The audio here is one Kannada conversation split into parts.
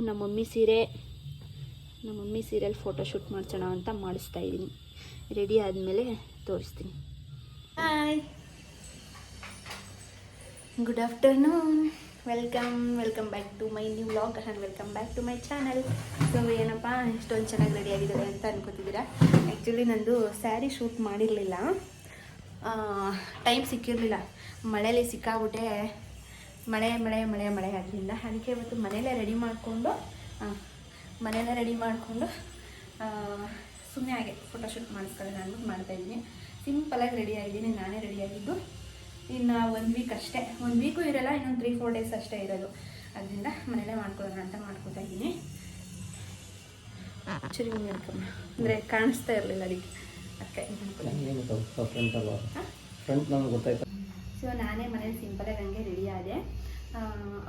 ನಮ್ಮ ಮಮ್ಮಿ ಸೀರೆಯಲ್ಲಿ ಫೋಟೋಶೂಟ್ ಮಾಡ್ಸೋಣ ಅಂತ ಮಾಡಿಸ್ತಾ ಇದ್ದೀನಿ. ರೆಡಿ ಆದಮೇಲೆ ತೋರಿಸ್ತೀನಿ. Hi, good afternoon, welcome back to my new vlog and welcome back to my channel. So ಏನಪ್ಪ ಇಷ್ಟೊಂದು ಚೆನ್ನಾಗಿ ರೆಡಿ ಆಗಿದ್ದಾರೆ ಅಂತ ಅನ್ಕೋತಿದ್ದೀರಾ. ಆ್ಯಕ್ಚುಲಿ ನಂದು ಸ್ಯಾರಿ ಶೂಟ್ ಮಾಡಿರಲಿಲ್ಲ, ಟೈಮ್ ಸಿಕ್ಕಿರಲಿಲ್ಲ. ಮಳೆಯಲ್ಲಿ ಸಿಕ್ಕಾಬಿಟ್ಟೆ, ಮಳೆ ಆದ್ದರಿಂದ ಅದಕ್ಕೆ ಇವತ್ತು ಮನೆಯಲ್ಲೇ ರೆಡಿ ಮಾಡಿಕೊಂಡು ಸುಮ್ಮನೆ ಹಾಗೆ ಫೋಟೋಶೂಟ್ ಮಾಡಿಸ್ಕೊಳ್ಳೋಣ ಅಂದ್ಬಿಟ್ಟು ಮಾಡ್ತಾಯಿದ್ದೀನಿ. ಸಿಂಪಲಾಗಿ ರೆಡಿ ಆಗಿದ್ದೀನಿ, ನಾನೇ ರೆಡಿಯಾಗಿದ್ದು. ಇನ್ನು 1 ವೀಕ್ ಅಷ್ಟೇ, 1 ವೀಕು ಇರೋಲ್ಲ, ಇನ್ನೊಂದು 3-4 ಡೇಸ್ ಅಷ್ಟೇ ಇರೋದು. ಅದರಿಂದ ಮನೇಲೇ ಮಾಡ್ಕೊಳ್ಳೋಣ ಅಂತ ಮಾಡ್ಕೊತಾ ಇದ್ದೀನಿ. ಚುರಿ ಮಾಡ್ಕೊಂಡು ಅಂದರೆ ಕಾಣಿಸ್ತಾ ಇರಲಿಲ್ಲ ಅದಕ್ಕೆ ಸೊ ನಾನೇ ಮನೇಲಿ ಸಿಂಪಲಾಗಿ ಹಂಗೆ ರೆಡಿ ಆದೆ.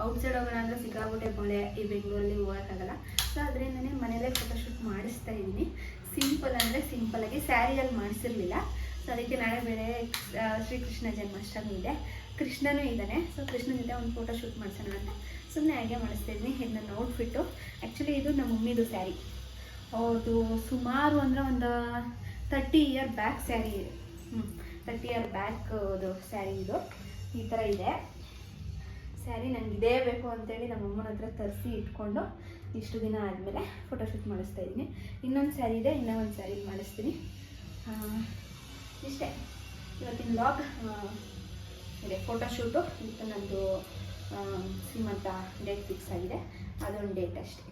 ಔಟ್ಸೈಡ್ ಹೋಗೋಣ ಅಂದರೆ ಸಿಕ್ಕಾಬಿಟ್ಟೆ ಮಳೆ, ಈ ಬೆಂಗಳೂರಲ್ಲಿ ಹೋಗೋಕ್ಕಾಗಲ್ಲ. ಸೊ ಅದರಿಂದನೇ ಮನೇಲೇ ಫೋಟೋಶೂಟ್ ಮಾಡಿಸ್ತಾ ಇದ್ದೀನಿ. ಸಿಂಪಲಾಗಿ ಸ್ಯಾರಿಯಲ್ಲಿ ಮಾಡಿಸಿರಲಿಲ್ಲ. ಸೊ ಅದಕ್ಕೆ ನಾಳೆ ಬೇರೆ ಶ್ರೀಕೃಷ್ಣ ಜನ್ಮಾಷ್ಟಮಿ ಇದೆ, ಕೃಷ್ಣನೂ ಇದ್ದಾನೆ. ಸೊ ಕೃಷ್ಣನ ಜೊತೆ ಒಂದು ಫೋಟೋಶೂಟ್ ಮಾಡಿಸೋಣ ಅಂತ ಸುಮ್ಮನೆ ಹಾಗೆ ಮಾಡಿಸ್ತಾ ಇದ್ದೀನಿ. ಇದು ನನ್ನ ಔಟ್ಫಿಟ್ಟು. ಆ್ಯಕ್ಚುಲಿ ಇದು ನಮ್ಮ ಮಮ್ಮಿದು ಸ್ಯಾರಿ. ಅವ್ರದ್ದು ಸುಮಾರು ಅಂದರೆ ಒಂದು 30 ಇಯರ್ ಬ್ಯಾಕ್ ಸ್ಯಾರಿ ಇದೆ. 30 ಇಯರ್ ಬ್ಯಾಕ್ದು ಸ್ಯಾರಿ ಇದು. ಈ ಥರ ಇದೆ ಸ್ಯಾರಿ. ನನಗೆ ಇದೇ ಬೇಕು ಅಂತೇಳಿ ನಮ್ಮ ಅಮ್ಮನ ಹತ್ರ ತರಿಸಿ ಇಟ್ಕೊಂಡು ಇಷ್ಟು ದಿನ ಆದಮೇಲೆ ಫೋಟೋಶೂಟ್ ಮಾಡಿಸ್ತಾ ಇದ್ದೀನಿ. ಇನ್ನೊಂದು ಸ್ಯಾರಿ ಇದೆ, ಇನ್ನೊಂದು ಸ್ಯಾರಿ ಮಾಡಿಸ್ತೀನಿ. ಇಷ್ಟೇ ಇವತ್ತಿನ ವ್ಲಾಗ್ ಇದೆ. ಫೋಟೋಶೂಟು ಮತ್ತು ನನ್ನದು ಶ್ರೀಮಂತ ಡೇಟ್ ಫಿಕ್ಸ್ ಆಗಿದೆ, ಅದೊಂದು ಡೇಟ್ ಅಷ್ಟೇ.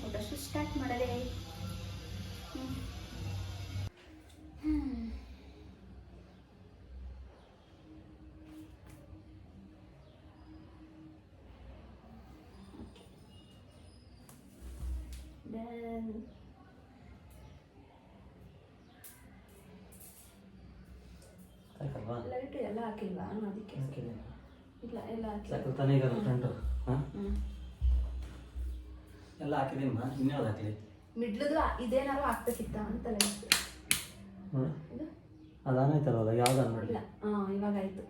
ಫೋಟೋಶೂಟ್ ಸ್ಟಾರ್ಟ್ ಮಾಡೋದೇ. ಲೈಟ್ ಎಲ್ಲ ಹಾಕಿಲ್ವಾ ಅದಕ್ಕೆ? ಇಲ್ಲ, ಎಲ್ಲ ಎಲ್ಲ ಹಾಕಿದ್ದೀನಿ. ಇನ್ಯಾವ್ದು ಹಾಕಲಿ? ಮಿಡ್ಲದು ಇದೇನಾರು ಹಾಕ್ಬೇಕಿತ್ತ ಅಂತ ಅದಾನೈತಲ್ಲ, ಯಾವ್ದು ಇಲ್ಲ. ಇವಾಗ ಆಯ್ತು.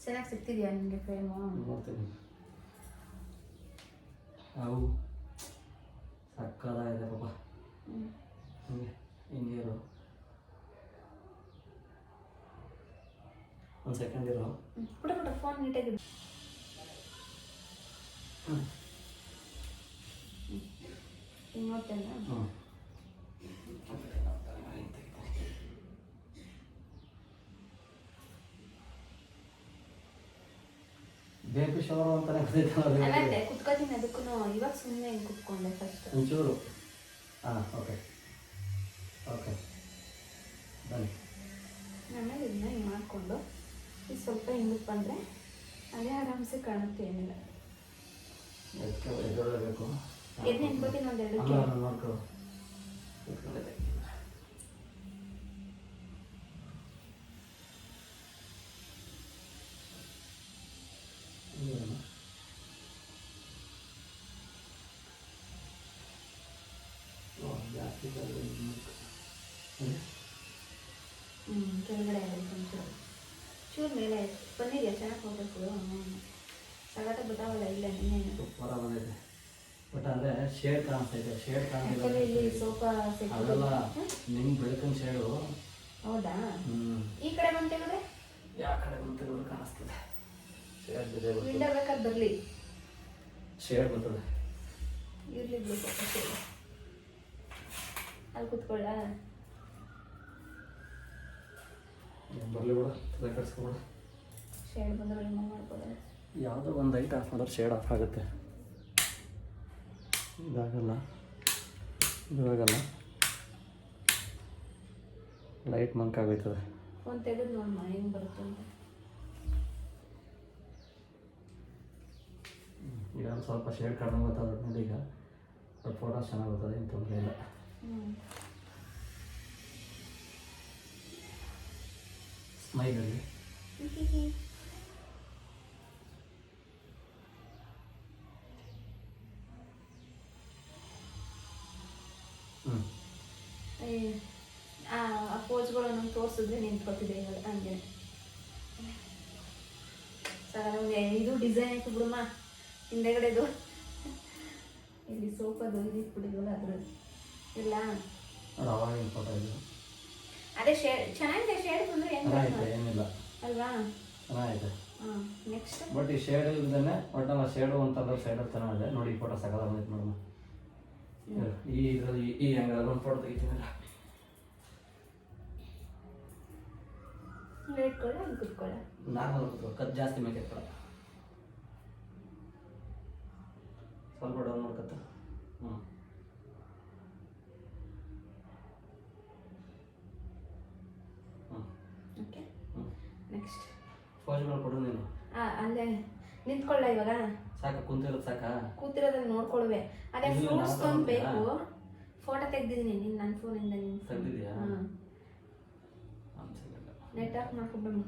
ಚೆನ್ನಾಗಿ ಸಿಗ್ತಿದ್ಯಾ ನಿಮಗೆ ಫ್ರೇಮು? ನೋಡ್ತೀನಿ. ಅವು ಸಕ್ಕದಾಗಿದೆ ಪಾಪ. ಹಿಂಗೆ ಇರು, ಒಂದು ಸೆಕೆಂಡ್ ಇರು. ಪುಟ ಫೋನ್ ನೀಟಾಗಿ ನೋಡ್ತೇನೆ. ಬೇಬಿ ಶವರ್ ಅಂತಾನೆ ಕುತ್ಕೋತೀನಿ. ಅದಕ್ಕೂ ಇವಾಗ ಸುಮ್ಮನೆ ಹಿಂಗೆ ಕುತ್ಕೊಂಡೆ ಫಸ್ಟ್ ಒಂಚೂರು. ಓಕೆ ಬನ್ನಿ. ಆಮೇಲೆ ಇದನ್ನ ಹಿಂಗೆ ಮಾಡಿಕೊಂಡು ಇದು ಸ್ವಲ್ಪ ಹಿಂದಕ್ಕೆ ಬಂದರೆ ಅದೇ ಆರಾಮ್ಸೆ ಕಾಣುತ್ತೆ. ಏನಿಲ್ಲ, ಎದ್ದೊಳಬೇಕು. ಎದ್ದು ನಿಂತ್ಕೋತೀನಿ ಒಂದೆರಡು. ನೋಡ್ಕೊ ಜಾಸ್ತಿ ಕೆಳಗಡೆ ಚೂರು ಮೇಲೆ ಬಂದಿದೆಯಾ? ಚೆನ್ನಾಗಿ ಹೋಗ್ಬೇಕು. ಸಗಟ ಬತ್ತಾವಲ್ಲ. ಇಲ್ಲ ಇನ್ನೇನು ಸೂಪರ ಬಂದಿದೆ. ಬಟ್ ಅಂದರೆ ಶೇಡ್ ಕಾಣಿಸ್ತೈತೆ. ಶೇಡ್ ಕಾಣಿಸ್ತಿದೆ ಇಲ್ಲಿ ಸೋಫಾ ಸೆಟ್. ಅದೆಲ್ಲ ನಿಮ್ಗೆ ಬೆಳಕಿನ ಶೇಡು. ಹೌದಾ? ಈ ಕಡೆ ಬಂತೇಳಿದ್ರೆ ಯಾವ ಕಡೆ ಬಂತೇಳಿದ್ರು ಕಾಣಿಸ್ತದೆ. ಶೇಡ್ ಇದೆ. ವಿಂಡೋ ಬೇಕಾದ್ರೆ ಬರಲಿ, ಶೇಡ್ ಬರ್ತದೆ. ಇರಲಿ ಬಿಡು. ಸ್ವಲ್ಪ ಅಲ್ಲಿ ಕೂತ್ಕೊಳ್ಳ. ಬರಲಿ ಬಿಡು, ತಲೆ ಕಟ್ಸ್ಕೊಬೇಡ. ಶೇಡ್ ಬಂದ್ರೆ ರಿಮೂವ್ ಮಾಡ್ಬೋದಲ್ಲ. ಯಾವುದೋ ಒಂದು ಲೈಟ್ ಆಫ್ ಮಾಡಿದ್ರೆ ಶೇಡ್ ಆಫ್ ಆಗುತ್ತೆ. ಇದಾಗಲ್ಲ, ಲೈಟ್ ಮಂಕಾಗೋಯ್ತದೆ. ಫೋನ್ ತೆಗೆದು ನೋಡಮ್ಮ ಹೆಂಗೆ ಬರುತ್ತೆ ಅಂತ. ಈಗ ಸ್ವಲ್ಪ ಶೇಡ್ ಕಡಿಮೆ ಗೊತ್ತಾಗುತ್ತೆ ನೋಡಿ. ಈಗ ಬಟ್ ಫೋಟೋಸ್ ಚೆನ್ನಾಗಿ ಬರ್ತದೆ, ಏನು ತೊಂದರೆ ಇಲ್ಲ. ಸ್ಮೈಲಲ್ಲಿ ಆ ಪೋಸ್ಗಳು ನಮ್ಗೆ ತೋರಿಸಿದ್ರೆ ನಿಂತ್ಕೊತಿದ್ದೆ ಇವಾಗ ಹಂಗೆ. ಸರ್ ನಮಗೆ ಇದು ಡಿಸೈನ್ ಆಯ್ತು ಬಿಡಮ್ಮ. ಹಿಂದೆಗಡೆದು ಇಲ್ಲಿ ಸೋಫಾದು ಇದು ಇಟ್ಬಿಟ್ಟಿದ್ವಲ್ಲ ಅದ್ರದ್ದು ಇಲ್ಲ ನೋಡಿ ಅವಾಗಿನ ಫೋಟೋ ಇದು ಅದೇ ಶೇಡ್ ಚೆನ್ನಾಗಿದೆ. ಶೇಡ್ ಬಂದರೆ ಏನು ಚೆನ್ನಾಗೈತೆ, ಏನಿಲ್ಲ ಅಲ್ವಾ? ಚೆನ್ನಾಗೈತೆ. ಹಾಂ ನೆಕ್ಸ್ಟ್ ಬಟ್ ಈ ಶೇಡ್ ಇಲ್ದೇನೆ ಒಟ್ಟು ನಾವು ಶೇಡು ಅಂತಂದ್ರೆ ಸೈಡಲ್ಲಿ ಚೆನ್ನಾಗಿದೆ. ನೋಡಿ ಈ ಫೋಟೋ ಸಕಲ ಬಂದೈತೆ ನೋಡೋಣ. ಈ ಇದರಲ್ಲಿ ಈ ಆ್ಯಂಗಲ್ ಒಂದು ಫೋಟೋ ತೆಗಿತೀನಲ್ಲ. ಇಟ್ಕೊಳ್ಳ ಹಿಂಗೆ ಕುತ್ಕೊಳ್ಳ. ನಾರ್ಮಲ್ ಕೂತ್ಕೊ, ಕತ್ ಜಾಸ್ತಿ ಮೇಕೆ ಕೊಡ. ಸ್ವಲ್ಪ ಡೌನ್ ಮಾಡ್ಕತ್ತ. ಹ್ಞೂ ಹ್ಞೂ ಓಕೆ ಹ್ಞೂ ನೆಕ್ಸ್ಟ್ ಫೋಜುಗಳು ಕೊಡು ನೀನು. ಅಲ್ಲೇ ನಿಂತ್ಕೊಳ್ಳ ಇವಾಗ. ಸಾಕ ಕುಂತಿರೋದು ಸಾಕಾ? ಕೂತಿರೋದನ್ನ ನೋಡ್ಕೊಳ್ವೆ. ಅದೇ ಇಲ್ಲ, ಫ್ರೂಟ್ಸ್ ನಾನು ಒಂದು ಬೇಕು. ಫೋಟೋ ತೆಗ್ದಿದ್ದೀನಿ ನೀನು ನನ್ನ ಫೋನಿಂದ. ನೀನು ತೆಗ್ದಿದ್ಯಾ? ಹಾಂ ಅನ್ಸಿಲ್ಲ. Net off ಮಾಡ್ಕೊಬಿಡಮ್ಮ.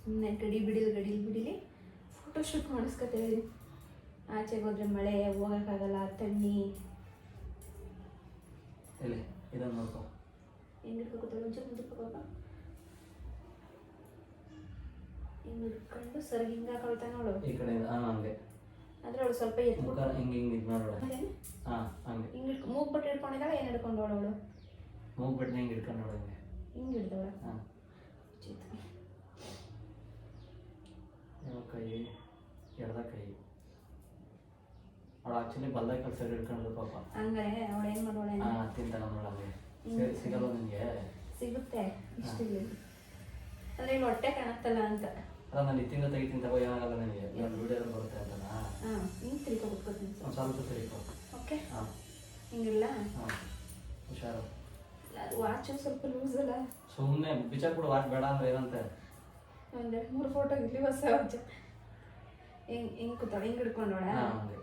ಸುಮ್ಮನೆ ಗಡಿಲಿ ಫೋಟೋ ಶೂಟ್ ಮಾಡಿಸ್ಕೊತೇವೆ. ಆಚೆಗೆ ಹೋದ್ರೆ ಮಳೆ, ಹೋಗೋಕ್ಕಾಗಲ್ಲ, ತಣ್ಣಿ. ಇಲ್ಲಿ ಇದನ್ನು ನೋಡ್ಕೊ. ಹೆಂಗೆ ಹಿಡ್ಕೊತಾಳೆ ಒಂಚೂರು ಮುಂದಕ್ಕೆ ಹೋಗ. ಹಿಂಗೆ ಹಿಡ್ಕೊಂಡು ಸರ್ ಹಿಂಗೆ ಹಾಕೊಳ್ತಾ ನೋಡು. ಈ ಕಡೆಯಿಂದ ಹಂಗೆ. ಅಂದರೆ ಅವಳು ಸ್ವಲ್ಪ ಮುಖ ಎತ್ಬಿಟ್ಟು ಹಿಂಗೆ ಇದು ಮಾಡೋಳೆ. ಹಾಂ ಹಂಗೆ ಹಿಂಗೆ ಮೂಗ್ ಬಿಟ್ಟು ಹಿಡ್ಕೊಂಡಿದ್ದಾಳೆ. ಏನು ಹಿಡ್ಕೊಂಡವಳು ಅವಳು? ಮೂಗ್ಬಿಟ್ಟು ಹಿಂಗೆ ಹಿಡ್ಕೊಂಡು ನೋಡು ಹಿಂಗೆ. ಹಿಂಗೆ ಹಿಡ್ದವಳ. ಹಾಂ ಯಾವ ಕೈ? ಎಡದ ಕೈ. ಅವಳು ಆ್ಯಕ್ಚುಲಿ ಬಲ್ದ ಕೆಲಸ ಹಿಡ್ಕೊಂಡ್ರು ಪಾಪ. ಹಂಗೆ ಅವಳು ಏನು ಮಾಡೋಳೆ? ಹಾಂ ತಿಂತಾನ ನೋಡಂಗೆ. ಸಿಗಲ್ಲ ನಿನಗೆ? ಸಿಗುತ್ತೆ ಇಷ್ಟಿಲ್ಲ. ಅಂದರೆ ಇಲ್ಲಿ ಹೊಟ್ಟೆ ಕಾಣುತ್ತಲ್ಲ ಅಂತ. ಅಲ್ಲ ನಾನು ಇತ್ತಿಂದ ತೆಗಿತೀನಿ ತಗೋ, ಏನಾಗಲ್ಲ ನನಗೆ. ನಾನು ವಿಡಿಯೋದಲ್ಲಿ ಬರುತ್ತೆ ಅಂತನಾ? ಹಾಂ ಹಿಂಗೆ ತಿರ್ಕೊ ಬಿಟ್ಕೊತೀನಿ ಒಂದು ಸ್ವಲ್ಪ ತಿರುಗೋ. ಓಕೆ ಹಾಂ ಹಿಂಗಿಲ್ಲ. ಹಾಂ ಹುಷಾರು. ಅದು ವಾಚು ಸ್ವಲ್ಪ ಲೂಸ್ ಅಲ್ಲ. ಸುಮ್ಮನೆ ಬಿಚ್ಚಾಕ್ಬಿಡು, ವಾಚ್ ಬೇಡ ಅಂದ್ರೆ ಏನಂತೆ. ಒಂದೆರಡು 3 ಫೋಟೋ ಇಲ್ಲಿ ಹೊಸ ವಾಚು. ಹಿಂಗೆ ಕೂತಾಳೆ. ಹಿಂಗೆ ಹಿಡ್ಕೊಂಡೋಳ. ಹಾಂ ಹಂಗೆ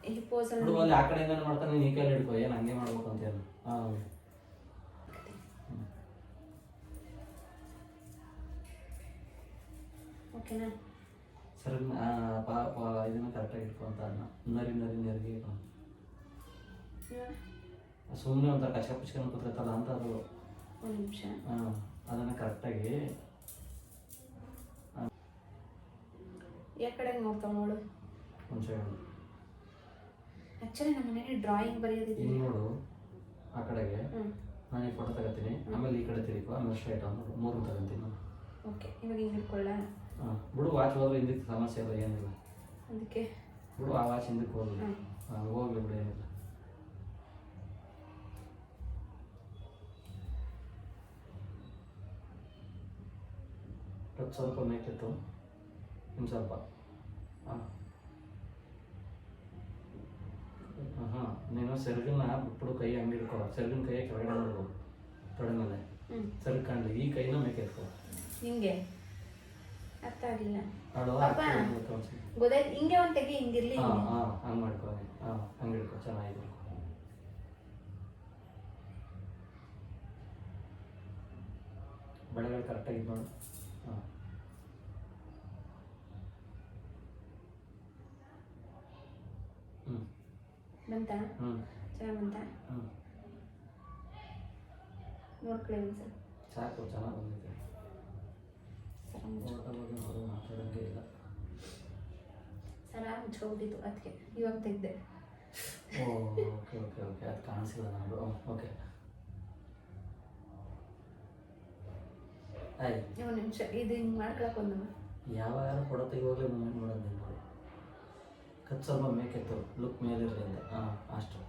ಈ ಪೋಸಲ್ಲಿ ಹುಡುಗ ಅಲ್ಲಿ ಆ ಕಡೆಯಿಂದನೇ ಮಾಡ್ತಾನೆ, ನೀನು ಈ ಕೈಯಲ್ಲಿ ಹಿಡ್ಕೊ. ಏನು ಹಂಗೆ ಮಾಡ್ಬೇಕು ಅಂತ ಏನು? ಹಾಂ ಓಕೆನಾ? ಸರಿ. ಇದನ್ನು ಕರೆಕ್ಟಾಗಿ ಇಟ್ಕೊ ಅಂತ ಅನ್ನ ನರಿಗೆ ಸುಮ್ಮನೆ ಒಂಥರ ಕಚ್ಕ ಪುಚ್ಕೊಂಡು ಕೂತಿರ್ತಲ್ಲ ಅಂತ ಅದು. ಒಂದು ನಿಮಿಷ. ಹಾಂ ಅದನ್ನು ಕರೆಕ್ಟಾಗಿ ಯಾವ ಕಡೆಗೆ ನೋಡ್ತಾವೆ ನೋಡು. ಒಂದು ಸೈಡ್ ಆ್ಯಕ್ಚುಲಿ ನಮ್ಮ ಮನೇಲಿ ಡ್ರಾಯಿಂಗ್ ಬರೆಯೋದಿದೆ. ಹಿಂಗೆ ನೋಡು ಆ ಕಡೆಗೆ. ನಾನು ಈ ಫೋಟೋ ತಗೋತೀನಿ, ಆಮೇಲೆ ಈ ಕಡೆ ತಿರುಗು, ಆಮೇಲೆ ಸ್ಟ್ರೈಟ್ ಒಂದು 3 ತಗೊಂತೀನಿ. ಓಕೆ ಇವಾಗ ಹಿಂಗೆ ಹಿಡ್ಕೊಳ್ಳ. ಹಾಂ ಬಿಡು, ವಾಚ್ ಹೋದ್ರೆ ಹಿಂದಕ್ಕೆ ಸಮಸ್ಯೆ ಇಲ್ಲ, ಏನಿಲ್ಲ. ಅದಕ್ಕೆ ಬಿಡು, ಆ ವಾಚ್ ಹಿಂದಕ್ಕೆ ಹೋಗಲಿ. ಹಾಂ ಹೋಗ್ಲಿ ಬಿಡು, ಏನಿಲ್ಲ. ಸ್ವಲ್ಪ ಮೇಕಿತ್ತು, ಇನ್ನು ಸ್ವಲ್ಪ. ಹಾಂ ಹಾಂ ನೀನು ಸೆರಗನ್ನ ಬಿಟ್ಬಿಡು, ಕೈ ಹಂಗೆ ಹಿಡ್ಕೊ. ಸೆರಗಿನ ಕೈ ಕೆಳಗಡೆ ನೋಡು, ತೊಡೆ ಮೇಲೆ ಸೆರಗು ಕಾಣಲಿ. ಈ ಕೈನ ಮೇಕೆತ್ಕೊ. ಹಿಂಗೆ ಅರ್ಥ ಆಗಲಿಲ್ಲ. ಅವಳು ಗೊತ್ತಾಯ್ತು. ಹಿಂಗೆ ಒಂದು ತೆಗಿ. ಹಿಂಗಿರ್ಲಿ. ಹಾಂ ಹಾಂ ಹಂಗೆ ಮಾಡ್ಕೊ. ಹಾಂ ಹಂಗೆ ಹಿಡ್ಕೊ, ಚೆನ್ನಾಗಿದೆ. ಬೆಳೆಗಳು ಕರೆಕ್ಟಾಗಿ ಇದು ಮಾಡು. ಹಾಂ ಹ್ಞೂ ಬಂತ? ಹ್ಞೂ ಚೆನ್ನಾಗಿ ಬಂತ? ಹ್ಞೂ ನೋಡ್ಕೊಳ್ಳಿ ಸರ್. ಸಾಕು, ಚೆನ್ನಾಗಿ ಬಂದಿದೆ. ಮಾತಾಡೋಂಗೆ ಇಲ್ಲ. ಸರ ಮುಚ್ಕೊಬಿಟ್ಟಿತ್ತು ಅದಕ್ಕೆ ಇವಾಗ ತೆಗ್ದೆ. ಓ ಓಕೆ ಓಕೆ ಓಕೆ, ಅದು ಕಾಣಿಸಿಲ್ಲ ನನಗೆ. ಓಕೆ ಆಯ್ತು. ಒಂದು ನಿಮಿಷ ಇದು ಹಿಂಗೆ ಮಾಡ್ಕೊಳಕ್ಕೆ ಒಂದು. ಯಾವಾಗ ಫೋಟೋ ತೆಗಿವಾಗಲೇ ಮೂಮೆಂಟ್ ಮಾಡೋದು ನೀನು ನೋಡಿ. ಕತ್ ಸ್ವಲ್ಪ ಮೇಕೆತ್ತು, ಲುಕ್ ಮೇಲಿರಲಿಲ್ಲ. ಹಾಂ ಅಷ್ಟು.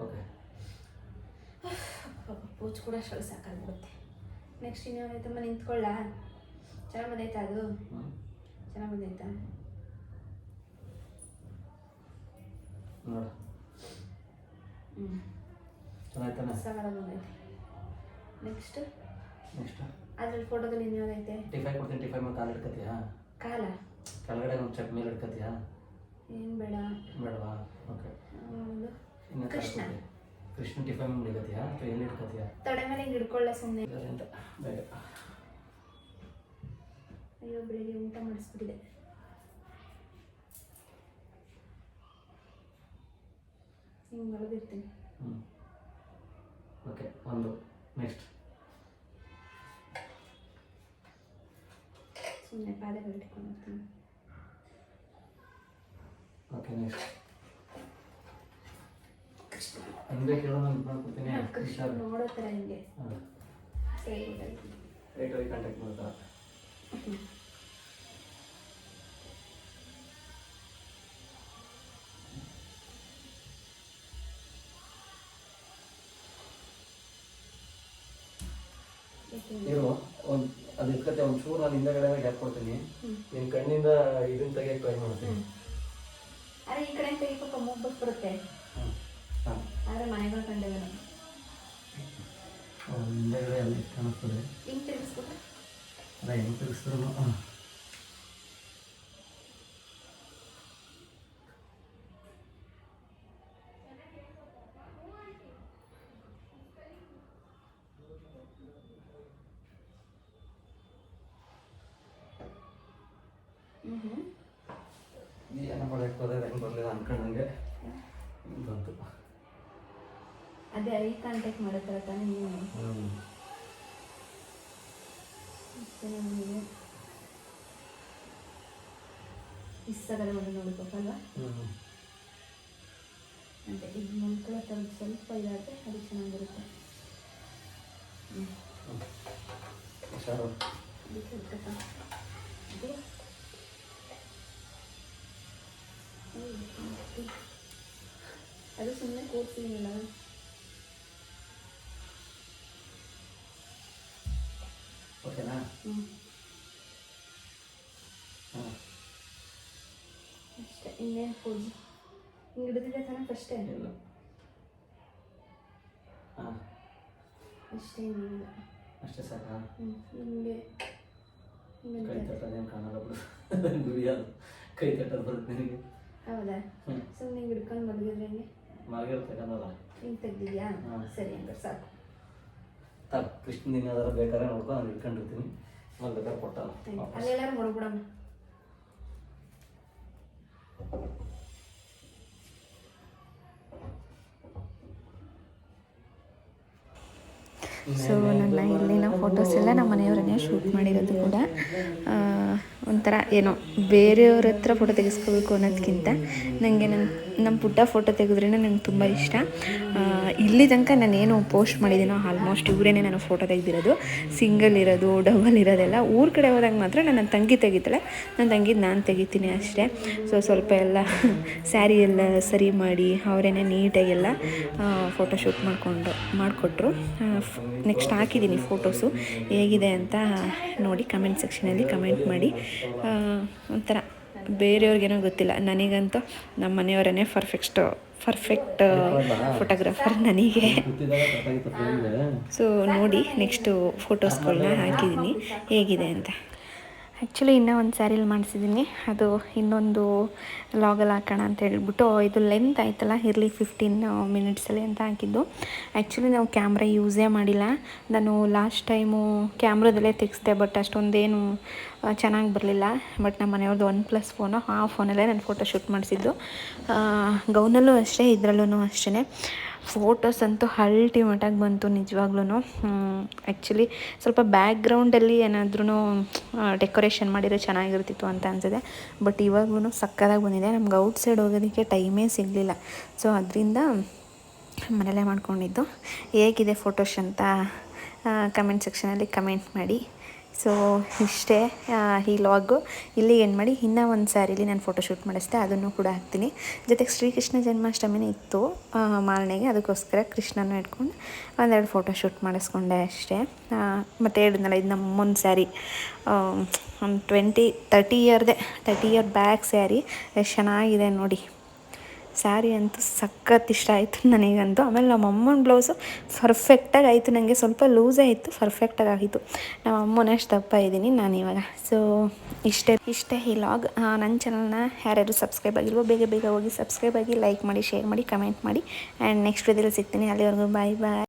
ಓಕೆ ಪೂಚ್ ಕೂಡ ಅಷ್ಟೊಳಗೆ ಸಾಕಾಗ್ಬಿಡುತ್ತೆ. ನೆಕ್ಸ್ಟ್ ಇನ್ಯಾವುದೈತಮ್ಮ? ನಿಂತ್ಕೊಳ್ಳ. ಚೆನ್ನಾಗಿ ಬಂದೈತಾ ಅದು? ಚೆನ್ನಾಗಿ ಬಂದೈತಾ? ನೋಡು ಚೆನ್ನಾಯ್ತಾನೆ. ಸಾಲ ಬಂದೈತೆ. ನೆಕ್ಸ್ಟ್ ನೆಕ್ಸ್ಟ್ ಅದ್ರಲ್ಲಿ ಫೋಟೋದಲ್ಲಿ ಇನ್ಯಾವುದೈತೆ? ಟಿಫೈ ಕೊಡ್ತೀನಿ. ಟಿಫೈ ಮೇಲೆ ಕಾಲು ಇಡ್ಕತ್ತೀಯಾ? ಕಾಲ ಕೆಳಗಡೆ ಒಂದು ಚಟ್ ಮೇಲೆ ಇಡ್ಕತ್ತೀಯಾ? ಏನು ಬೇಡ. ಬೇಡವಾ? ಓಕೆ. ಒಂದು ಇನ್ನು ಕೃಷ್ಣ. ಕೃಷ್ಣ ಟಿಫೈ ಮೇಲೆ ಇಡ್ಕತ್ತೀಯಾ ಅಥವಾ ಎಲ್ಲಿ ಇಡ್ಕತ್ತೀಯಾ? ತಡೆ ಮೇಲೆ ಹಿಂಗೆ ಹಿಡ್ಕೊಳ್ಳ ಸುಮ್ಮನೆ. ಅಂತ ಬೇಗ. ಅಯ್ಯೋ ಬೆಳಿಗ್ಗೆ ಊಟ ಮಾಡಿಸ್ಬಿಟ್ಟಿದೆ. ಹಿಂಗೆ ಮಲಗಿರ್ತೀನಿ. ಓಕೆ ಒಂದು. ನೆಕ್ಸ್ಟ್ ಸುಮ್ಮನೆ ಪಾದಗಳು ಇಟ್ಕೊಂಡು ಹೋಗ್ತೀನಿ. ಓಕೆ ನೆಕ್ಸ್ಟ್ ಅಂದರೆ ಕೇಳೋ ನಾನು ಮಾಡ್ಕೊಡ್ತೀನಿ. ಕೃಷ್ಣ ನೋಡೋ ಥರ ಹಿಂಗೆ ಹಾಂ ಸೈಡಲ್ಲಿ ರೈಟ್ ಐ ಕಾಂಟ್ಯಾಕ್ಟ್ ಮಾಡ್ತಾ. ಇರು ಒಂದು ಅದು ಇಟ್ಕತ್ತೆ ಒಂಚೂರು ನಾನು ಹಿಂದಗಡೆ ಗ್ಯಾಪ್ ಕೊಡ್ತೀನಿ. ನಿನ್ನ ಕಣ್ಣಿಂದ ಇದನ್ನ ತೆಗಿಯಕ್ಕೆ ಟ್ರೈ ಮಾಡ್ತೀನಿ. ಅರೆ ಈ ಕಡೆ ತೆಗಿಬೇಕು, ಮೂಗ್ ಬರುತ್ತೆ. ಹಾಂ ಆದರೆ ಮನೆಗಳು ಕಂಡಿವೆ ಹಿಂದಗಡೆ ಅಲ್ಲಿ ಕಾಣಿಸ್ತದೆ. ಹಿಂಗೆ ತಿರುಗಿಸ್ಬಿಟ್ರೆ ಅಲ್ಲ ಹೆಂಗೆ ತಿರುಗಿಸಿದ್ರು ಏನೋ ಮಾಡಕ್ಕೆ ಹೋದ್ರೆ ಹೆಂಗೆ ಬರಲಿಲ್ಲ ಅನ್ಕೊಂಡಂಗೆ ಬಂತು. ಅದೇ ಐ ಕಾಂಟ್ಯಾಕ್ಟ್ ಮಾಡತ್ತಲ್ಲ ತಾನೇ ನೀವು. ನಮಗೆ ಇಷ್ಟಾಗಲ್ಲ ಒಂದು ನೋಡ್ಬೇಕಲ್ವಾ. ಅಂದರೆ ಇದು ಮಲ್ಕೊಳ್ಳೋ ಥರದ್ದು ಸ್ವಲ್ಪ ಇದಾದರೆ ಅದು ಚೆನ್ನಾಗಿರುತ್ತೆ. ಅದು ಸುಮ್ಮನೆ ಕೂರ್ಸಿಲ್ಲ. ಓಕೆನಾ? ಅಷ್ಟೇ, ಇನ್ನೇನು ಪೂಜೆ ಹಿಂಗೆ ಹಿಡಿದಿದೆ ತಾನೆ ಫಸ್ಟೇ. ಇಲ್ಲ ಹಾಂ ಅಷ್ಟೇ, ಇನ್ನೇನಿಲ್ಲ. ಅಷ್ಟೇ ಸಾಕಾ? ಹಿಂಗೆ ಕೈ ತಟ್ಟೋದೇನು ಕಾಣಲ್ಲ ಬಿಡು. ದುಡಿಯೋದು ಕೈ ತಟ್ಟೋದು ಬರುತ್ತೆ ನಿನಗೆ. ಹೌದಾ? ಸುಮ್ಮನೆ ಹಿಂಗೆ ಹಿಡ್ಕೊಂಡು ಮಲಗಿದ್ರೆ ಹೆಂಗೆ? ಮಲಗಿರುತ್ತೆ ಕನ್ನಲ್ಲ. ಹಿಂಗೆ ತೆಗ್ದಿದ್ಯಾ? ಸರಿ ಹಂಗಾರೆ ಸಾಕು. ಕೃಷ್ಣ ದಿನ ಯಾವ್ದಾರ ಬೇಕಾದ್ರೆ ನೋಡ್ಕೊಂಡು ನಾನು ಇಟ್ಕೊಂಡಿರ್ತೀನಿ. ಬೇಕಾದ್ರೆ ಕೊಟ್ಟ ಅಲ್ಲೆಲ್ಲಾರು ನೋಡ್ಬಿಡಮ್ಮ. ಸೊ ನನ್ನ ಇಲ್ಲಿನ ಫೋಟೋಸ್ ಎಲ್ಲ ನಮ್ಮ ಮನೆಯವರನ್ನೇ ಶೂಟ್ ಮಾಡಿರೋದು ಕೂಡ. ಒಂಥರ ಏನೋ ಬೇರೆಯವ್ರ ಹತ್ರ ಫೋಟೋ ತೆಗೆಸ್ಕೋಬೇಕು ಅನ್ನೋದಕ್ಕಿಂತ ನನಗೆ ನಮ್ಮ ಪುಟ್ಟ ಫೋಟೋ ತೆಗೆದ್ರೇ ನಂಗೆ ತುಂಬ ಇಷ್ಟ. ಇಲ್ಲಿ ತನಕ ನಾನೇನು ಪೋಸ್ಟ್ ಮಾಡಿದ್ದೀನೋ ಆಲ್ಮೋಸ್ಟ್ ಇವರೇ ನಾನು ಫೋಟೋ ತೆಗೆದಿರೋದು. ಸಿಂಗಲ್ ಇರೋದು, ಡಬಲ್ ಇರೋದೆಲ್ಲ ಊರ ಕಡೆ ಹೋದಾಗ ಮಾತ್ರ ನನ್ನ ತಂಗಿ ತೆಗಿತಾಳೆ, ನನ್ನ ತಂಗಿದು ನಾನು ತೆಗಿತೀನಿ ಅಷ್ಟೇ. ಸೊ ಸ್ವಲ್ಪ ಎಲ್ಲ ಸ್ಯಾರಿ ಎಲ್ಲ ಸರಿ ಮಾಡಿ ಅವರೇ ನೀಟಾಗೆಲ್ಲ ಫೋಟೋಶೂಟ್ ಮಾಡಿಕೊಟ್ರು. ನೆಕ್ಸ್ಟ್ ಹಾಕಿದ್ದೀನಿ ಫೋಟೋಸು, ಹೇಗಿದೆ ಅಂತ ನೋಡಿ ಕಮೆಂಟ್ ಸೆಕ್ಷನಲ್ಲಿ ಕಮೆಂಟ್ ಮಾಡಿ. ಒಂಥರ ಬೇರೆಯವ್ರಿಗೇನೋ ಗೊತ್ತಿಲ್ಲ, ನನಗಂತೂ ನಮ್ಮ ಮನೆಯವರೇ ಪರ್ಫೆಕ್ಟ್ ಫೋಟೋಗ್ರಾಫರ್ ನನಗೆ. ಸೊ ನೋಡಿ ನೆಕ್ಸ್ಟು ಫೋಟೋಸ್ಗಳನ್ನ ಹಾಕಿದ್ದೀನಿ ಹೇಗಿದೆ ಅಂತ. ಆ್ಯಕ್ಚುಲಿ ಇನ್ನೂ ಒಂದು ಸ್ಯಾರಿಲಿ ಮಾಡಿಸಿದ್ದೀನಿ, ಅದು ಇನ್ನೊಂದು ಲಾಗಲ್ಲಿ ಹಾಕೋಣ ಅಂತ ಹೇಳ್ಬಿಟ್ಟು. ಇದು ಲೆಂತ್ ಆಯ್ತಲ್ಲ, ಇರಲಿ 15 ಮಿನಿಟ್ಸಲ್ಲಿ ಅಂತ ಹಾಕಿದ್ದು. ಆ್ಯಕ್ಚುಲಿ ನಾವು ಕ್ಯಾಮ್ರಾ ಯೂಸೇ ಮಾಡಿಲ್ಲ. ನಾನು ಲಾಸ್ಟ್ ಟೈಮು ಕ್ಯಾಮ್ರಾದಲ್ಲೇ ತೆಗೆಸ್ದೆ, ಬಟ್ ಅಷ್ಟೊಂದೇನು ಚೆನ್ನಾಗಿ ಬರಲಿಲ್ಲ. ಬಟ್ ನಮ್ಮ ಮನೆಯವ್ರದ್ದು OnePlus ಫೋನು, ಆ ಫೋನಲ್ಲೇ ನಾನು ಫೋಟೋ ಶೂಟ್ ಮಾಡಿಸಿದ್ದು. ಗೌನಲ್ಲೂ ಅಷ್ಟೇ, ಇದರಲ್ಲೂ ಅಷ್ಟೇ. ಫೋಟೋಸ್ ಅಂತೂ ಅಲ್ಟಿಮೇಟಾಗಿ ಬಂತು ನಿಜವಾಗ್ಲೂ. ಆ್ಯಕ್ಚುಲಿ ಸ್ವಲ್ಪ ಬ್ಯಾಕ್ಗ್ರೌಂಡಲ್ಲಿ ಏನಾದ್ರೂ ಡೆಕೋರೇಷನ್ ಮಾಡಿದರೆ ಚೆನ್ನಾಗಿರ್ತಿತ್ತು ಅಂತ ಅನಿಸಿದೆ. ಬಟ್ ಇವಾಗ್ಲೂ ಸಕ್ಕತ್ತಾಗಿ ಬಂದಿದೆ. ನಮ್ಗೆ ಔಟ್ಸೈಡ್ ಹೋಗೋದಕ್ಕೆ ಟೈಮೇ ಸಿಗಲಿಲ್ಲ. ಸೊ ಅದರಿಂದ ಮನೇಲೇ ಮಾಡ್ಕೊಂಡಿದ್ದು. ಹೇಗಿದೆ ಫೋಟೋಸ್ ಅಂತ ಕಮೆಂಟ್ ಸೆಕ್ಷನಲ್ಲಿ ಕಮೆಂಟ್ ಮಾಡಿ. ಸೊ ಇಷ್ಟೇ ಈ ಲಾಗು. ಇಲ್ಲಿಗೆ ಏನು ಮಾಡಿ, ಇನ್ನೂ ಒಂದು ಸ್ಯಾರಿಲಿ ನಾನು ಫೋಟೋಶೂಟ್ ಮಾಡಿಸ್ದೆ, ಅದನ್ನು ಕೂಡ ಹಾಕ್ತೀನಿ. ಜೊತೆಗೆ ಶ್ರೀಕೃಷ್ಣ ಜನ್ಮಾಷ್ಟಮಿನೇ ಇತ್ತು ಮಾರನೆಗೆ, ಅದಕ್ಕೋಸ್ಕರ ಕೃಷ್ಣನೂ ಇಟ್ಕೊಂಡು ಒಂದೆರಡು ಫೋಟೋಶೂಟ್ ಮಾಡಿಸ್ಕೊಂಡೆ ಅಷ್ಟೇ. ಮತ್ತು ಹೇಳಿದ್ನಲ್ಲ, ಇದು ನಮ್ಮೊಂದು ಸ್ಯಾರಿ, ಒಂದು 30 ಇಯರ್ ಬ್ಯಾಕ್ ಸ್ಯಾರಿ. ಎಷ್ಟು ಚೆನ್ನಾಗಿದೆ ನೋಡಿ. ಸ್ಯಾರಿ ಅಂತೂ ಸಖತ್ ಇಷ್ಟ ಆಯಿತು ನನಗಂತೂ. ಆಮೇಲೆ ನಮ್ಮ ಅಮ್ಮನ ಬ್ಲೌಸು ಪರ್ಫೆಕ್ಟಾಗಿ ಆಯಿತು. ನನಗೆ ಸ್ವಲ್ಪ ಲೂಸೇ ಇತ್ತು, ಪರ್ಫೆಕ್ಟಾಗಿ ಆಗಿತ್ತು. ನಮ್ಮ ಅಮ್ಮನಷ್ಟು ದಪ್ಪ ಇದ್ದೀನಿ ನಾನು ಇವಾಗ. ಸೊ ಇಷ್ಟೇ ಈ ಲಾಗ್. ನನ್ನ ಚಾನಲ್ನ ಯಾರ್ಯಾರು ಸಬ್ಸ್ಕ್ರೈಬ್ ಆಗಿಲ್ವೋ ಬೇಗ ಹೋಗಿ ಸಬ್ಸ್ಕ್ರೈಬ್ ಆಗಿ, ಲೈಕ್ ಮಾಡಿ, ಶೇರ್ ಮಾಡಿ, ಕಮೆಂಟ್ ಮಾಡಿ. ಆ್ಯಂಡ್ ನೆಕ್ಸ್ಟ್ ವಿಡಿಯೋದಲ್ಲಿ ಸಿಗ್ತೀನಿ. ಅಲ್ಲಿವರೆಗೂ ಬಾಯ್.